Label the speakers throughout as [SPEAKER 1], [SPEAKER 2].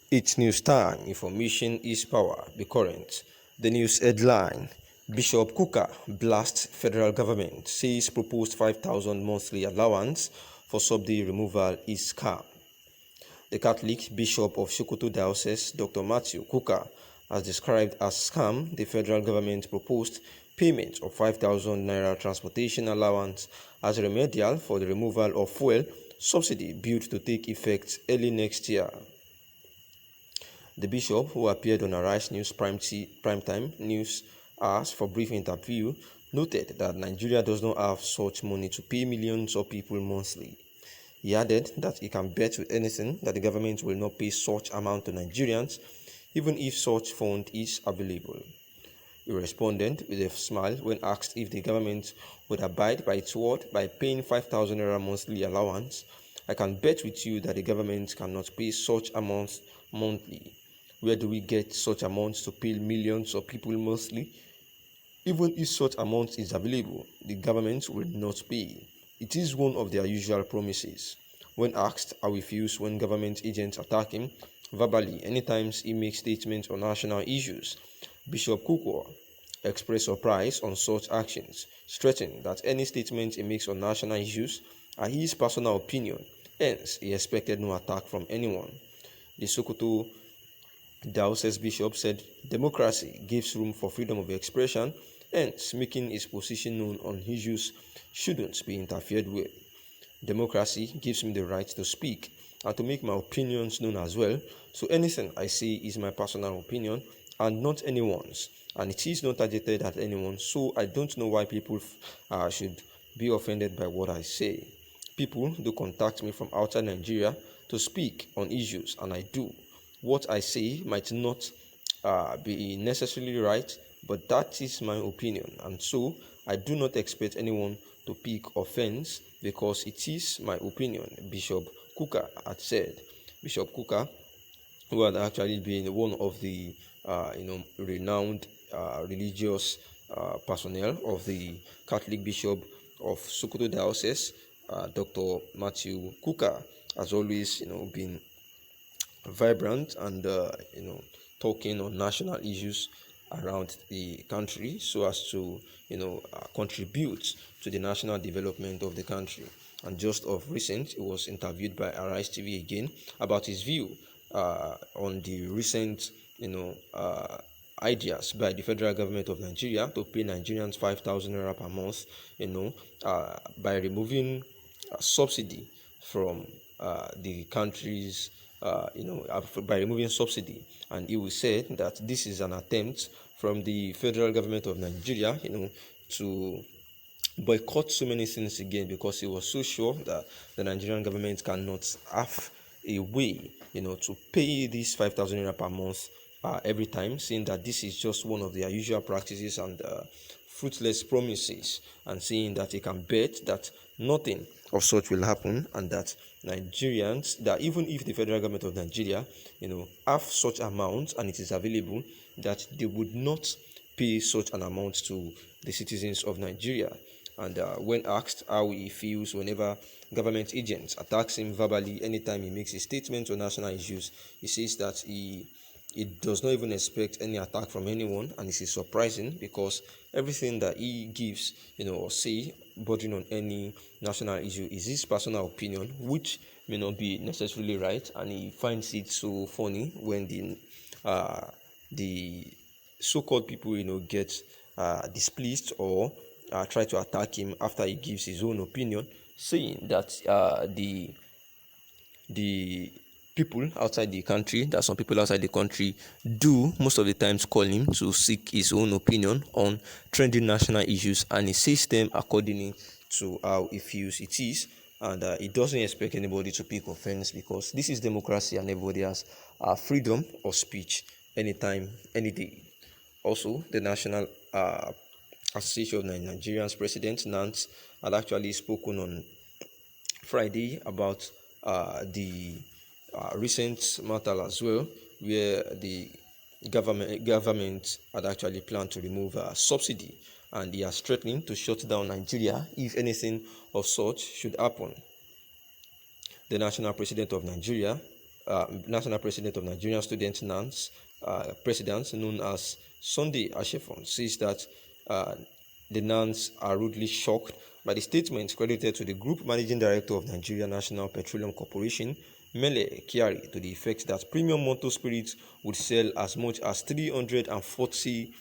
[SPEAKER 1] It's news time. Information is power. Be current. The news headline: Bishop Kukah blasts federal government, says proposed 5,000 monthly allowance for subsidy removal is scam. The Catholic Bishop of Sokoto Diocese, Dr. Matthew Kukah, has described as scam the federal government proposed payment of 5,000 naira transportation allowance as remedial for the removal of fuel subsidy built to take effect early next year. The bishop, who appeared on Arise News Primetime News Hours for brief interview, noted that Nigeria does not have such money to pay millions of people monthly. He added that he can bet with anything that the government will not pay such amount to Nigerians, even if such fund is available. He responded with a smile when asked if the government would abide by its word by paying 5,000 naira monthly allowance. I can bet with you that the government cannot pay such amounts monthly. Where do we get such amounts to pay millions of people monthly? Even if such amount is available, the government will not pay. It is one of their usual promises. When asked how he feels when government agents attack him verbally anytime he makes statements on national issues, Bishop Kukah expressed surprise on such actions, stressing that any statements he makes on national issues are his personal opinion, hence he expected no attack from anyone. The Sokoto Diocese Bishop said democracy gives room for freedom of expression, hence making his position known on issues shouldn't be interfered with. Democracy gives me the right to speak and to make my opinions known as well, so anything I say is my personal opinion and not anyone's, and it is not targeted at anyone, so I don't know why people should be offended by what I say. People do contact me from outside Nigeria to speak on issues, and I do. What I say might not be necessarily right, but that is my opinion, and so I do not expect anyone to pick offense because it is my opinion, Bishop Kukah had said. Bishop Kukah, who had actually been one of the renowned religious personnel of the Catholic Bishop of Sokoto Diocese, Dr. Matthew Kukah, has always been vibrant and talking on national issues around the country so as to contribute to the national development of the country. And just of recent, he was interviewed by Arise TV again about his view on the recent ideas by the federal government of Nigeria to pay Nigerians 5,000 naira per month, by removing subsidy from the country's by removing subsidy. And he will say that this is an attempt from the federal government of Nigeria, to boycott so many things again, because he was so sure that the Nigerian government cannot have a way, to pay this 5,000 naira per month every time, saying that this is just one of their usual practices and fruitless promises, and saying that he can bet that nothing of such will happen, and that Nigerians, that even if the federal government of Nigeria, have such amounts and it is available, that they would not pay such an amount to the citizens of Nigeria. And when asked how he feels whenever government agents attacks him verbally anytime he makes a statement on national issues, he says that he does not even expect any attack from anyone, and it is surprising because everything that he gives, or say bordering on any national issue is his personal opinion, which may not be necessarily right, and he finds it so funny when the so-called people, get displeased or try to attack him after he gives his own opinion, saying that the people outside the country, that some people outside the country do most of the times call him to seek his own opinion on trending national issues, and he says them accordingly to how he feels it is, and he doesn't expect anybody to pick offense because this is democracy and everybody has freedom of speech anytime, any day. Also, the National Association of Nigerians President Nance had actually spoken on Friday about the recent matter as well, where the government had actually planned to remove subsidy, and they are threatening to shut down Nigeria if anything of such should happen. The national president of Nigeria, National President of Nigerian Student NANS, President known as Sunday Ashefon, says that the NANS are rudely shocked by the statement credited to the Group Managing Director of Nigeria National Petroleum Corporation, Mele Kyari, to the effect that premium motor spirits would sell as much as 340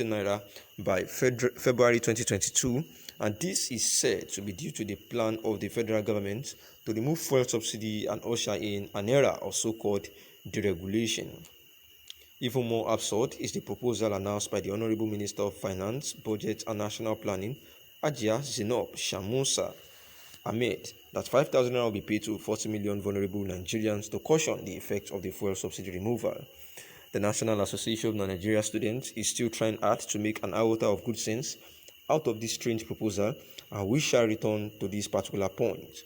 [SPEAKER 1] naira by February 2022, and this is said to be due to the plan of the federal government to remove fuel subsidy and usher in an era of so-called deregulation. Even more absurd is the proposal announced by the Honorable Minister of Finance, Budget and National Planning, Ajia Zenob Shamusa Ahmed, that 5,000 naira will be paid to 40 million vulnerable Nigerians to cushion the effects of the fuel subsidy removal. The National Association of Nigeria Students is still trying hard to make an iota of good sense out of this strange proposal, and we shall return to this particular point.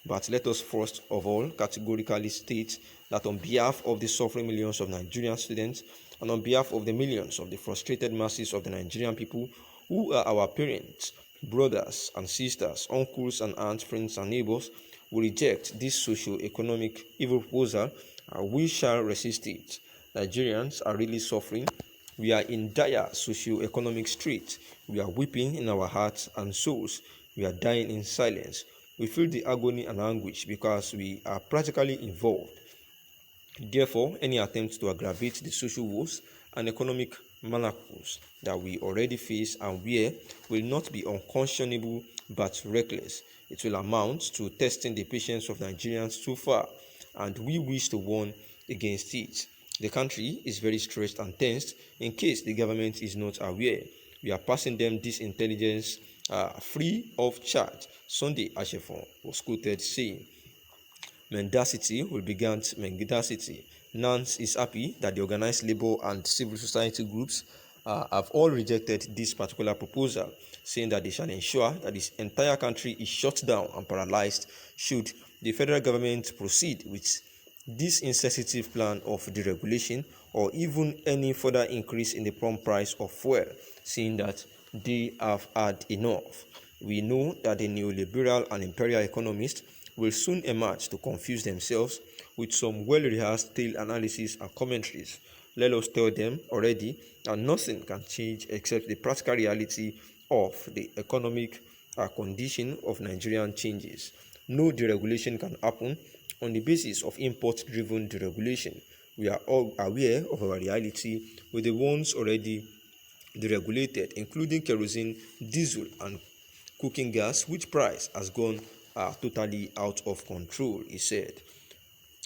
[SPEAKER 1] But let us first of all categorically state that on behalf of the suffering millions of Nigerian students and on behalf of the millions of the frustrated masses of the Nigerian people who are our parents, brothers and sisters, uncles and aunts, friends and neighbors, we reject this socio-economic evil proposal and we shall resist it. Nigerians are really suffering. We are in dire socio-economic strait. We are weeping in our hearts and souls. We are dying in silence. We feel the agony and anguish because we are practically involved. Therefore, any attempt to aggravate the social woes and economic manacles that we already face and wear will not be unconscionable but reckless. It will amount to testing the patience of Nigerians too far, and we wish to warn against it. The country is very stressed and tensed in case the government is not aware. We are passing them this intelligence free of charge. Sunday Ashefon was quoted saying, "Mendacity will begin mendacity." NANS is happy that the organized labor and civil society groups have all rejected this particular proposal, saying that they shall ensure that this entire country is shut down and paralyzed should the federal government proceed with this insensitive plan of deregulation or even any further increase in the pump price of fuel, saying that they have had enough. We know that the neoliberal and imperial economists will soon emerge to confuse themselves with some well-rehearsed tale analysis and commentaries. Let us tell them already that nothing can change except the practical reality of the economic condition of Nigerian changes. No deregulation can happen on the basis of import-driven deregulation. We are all aware of our reality with the ones already deregulated, including kerosene, diesel, and cooking gas, which price has gone totally out of control, he said.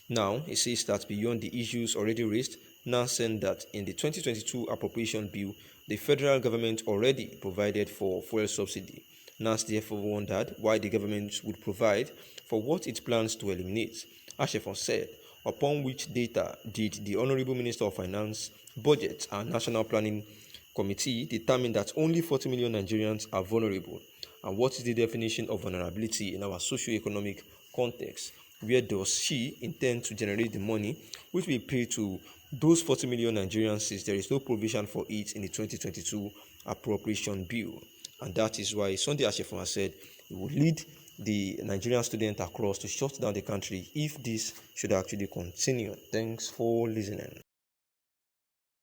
[SPEAKER 1] Now, he says that beyond the issues already raised, NANS said that in the 2022 appropriation bill, the federal government already provided for fuel subsidy. NANS therefore wondered why the government would provide for what it plans to eliminate. Ashefon said, upon which data did the Honorable Minister of Finance, Budget and National Planning Committee determine that only 40 million Nigerians are vulnerable? And what is the definition of vulnerability in our socio-economic context? Where does she intend to generate the money which will pay to those 40 million Nigerians since there is no provision for it in the 2022 appropriation bill? And that is why Sunday Ashefon said he would lead the Nigerian students across to shut down the country if this should actually continue. Thanks for listening.